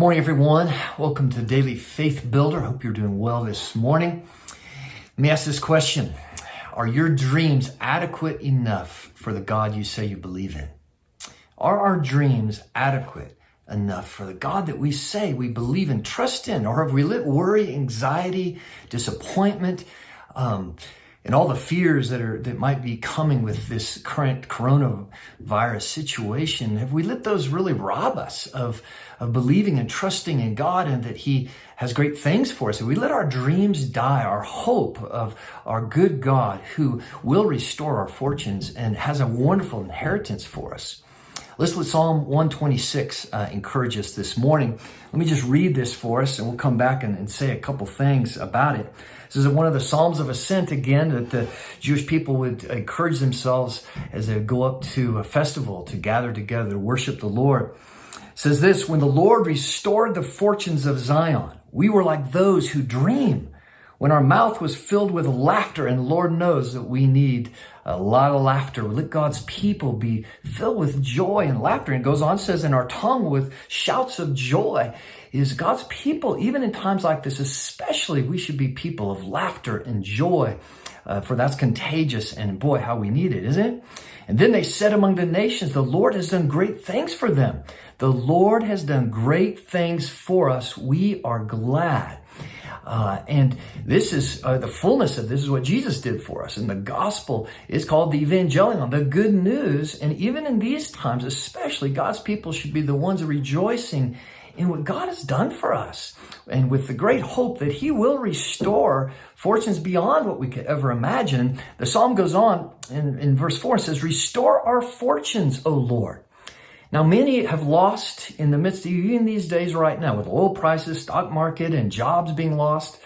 morning, everyone. Welcome to Daily Faith Builder. Hope you're doing well this morning. Let me ask this question. Are your dreams adequate enough for the God you say you believe in? Are our dreams adequate enough for the God that we say we believe in, trust in? Or have we let worry, anxiety, disappointment, and all the fears that might be coming with this current coronavirus situation, have we let those really rob us of believing and trusting in God and that He has great things for us? Have we let our dreams die, our hope of our good God who will restore our fortunes and has a wonderful inheritance for us? Let's let Psalm 126 encourage us this morning. Let me just read this for us and we'll come back and say a couple things about it. This is one of the Psalms of Ascent, again, that the Jewish people would encourage themselves as they go up to a festival to gather together to worship the Lord. It says this: when the Lord restored the fortunes of Zion, we were like those who dream. When our mouth was filled with laughter, and Lord knows that we need a lot of laughter. Let God's people be filled with joy and laughter. And it goes on, says, in our tongue with shouts of joy. Is God's people, even in times like this, especially, we should be people of laughter and joy, for that's contagious, and boy, how we need it, isn't it? And then they said among the nations, the Lord has done great things for them. The Lord has done great things for us. We are glad. And this is the fullness of this is what Jesus did for us. And the gospel is called the evangelion, the good news. And even in these times, especially, God's people should be the ones rejoicing in what God has done for us, and with the great hope that He will restore fortunes beyond what we could ever imagine. The psalm goes on in verse 4 and says, restore our fortunes, O Lord. Now, many have lost in the midst of even these days right now with oil prices, stock market, and jobs being lost.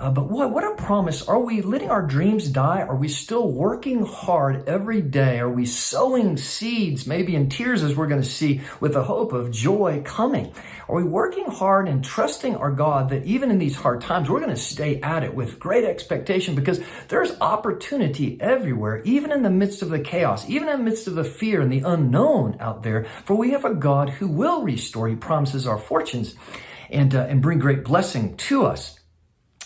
But what a promise. Are we letting our dreams die? Are we still working hard every day? Are we sowing seeds, maybe in tears, as we're going to see, with the hope of joy coming? Are we working hard and trusting our God that even in these hard times, we're going to stay at it with great expectation, because there's opportunity everywhere, even in the midst of the chaos, even in the midst of the fear and the unknown out there, for we have a God who will restore. He promises our fortunes and bring great blessing to us.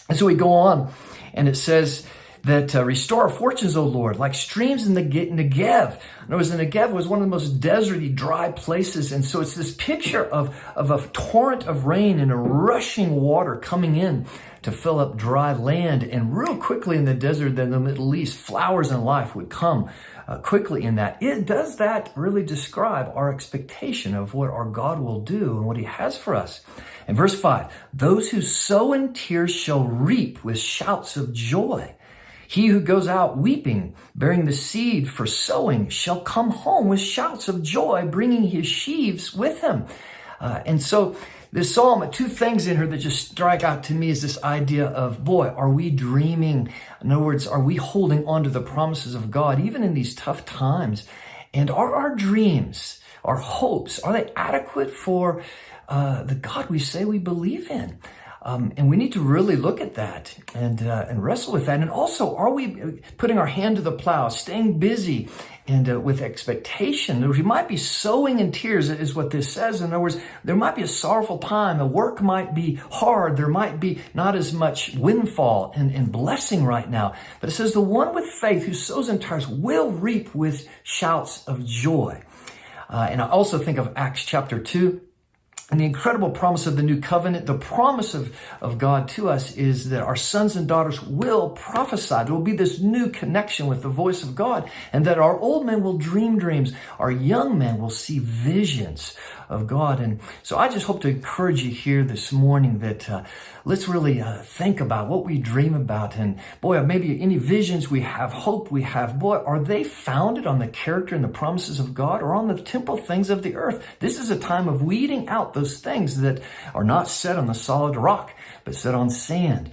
And so we go on, and it says that restore our fortunes, O Lord, like streams in the Negev. Notice the Negev was one of the most deserty, dry places. And so it's this picture of a torrent of rain and a rushing water coming in to fill up dry land. And real quickly in the desert, in the Middle East, flowers and life would come quickly in that. Does that really describe our expectation of what our God will do and what He has for us? In verse 5, those who sow in tears shall reap with shouts of joy. He who goes out weeping, bearing the seed for sowing, shall come home with shouts of joy, bringing his sheaves with him. And so this psalm, two things in here that just strike out to me is this idea of, boy, are we dreaming? In other words, are we holding on to the promises of God, even in these tough times? And are our dreams, our hopes, are they adequate for the God we say we believe in? And we need to really look at that and wrestle with that. And also, are we putting our hand to the plow, staying busy and with expectation? We might be sowing in tears, is what this says. In other words, there might be a sorrowful time. The work might be hard. There might be not as much windfall and blessing right now. But it says the one with faith who sows in tears will reap with shouts of joy. And I also think of Acts chapter 2. And the incredible promise of the new covenant, the promise of God to us is that our sons and daughters will prophesy. There will be this new connection with the voice of God, and that our old men will dream dreams. Our young men will see visions of God. And so I just hope to encourage you here this morning that let's really think about what we dream about. And boy, maybe any visions we have, hope we have, boy, are they founded on the character and the promises of God or on the temporal things of the earth? This is a time of weeding out those things that are not set on the solid rock, but set on sand.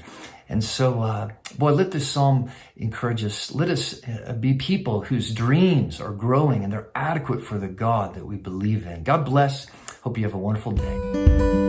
And so, boy, let this psalm encourage us. Let us be people whose dreams are growing and they're adequate for the God that we believe in. God bless. Hope you have a wonderful day.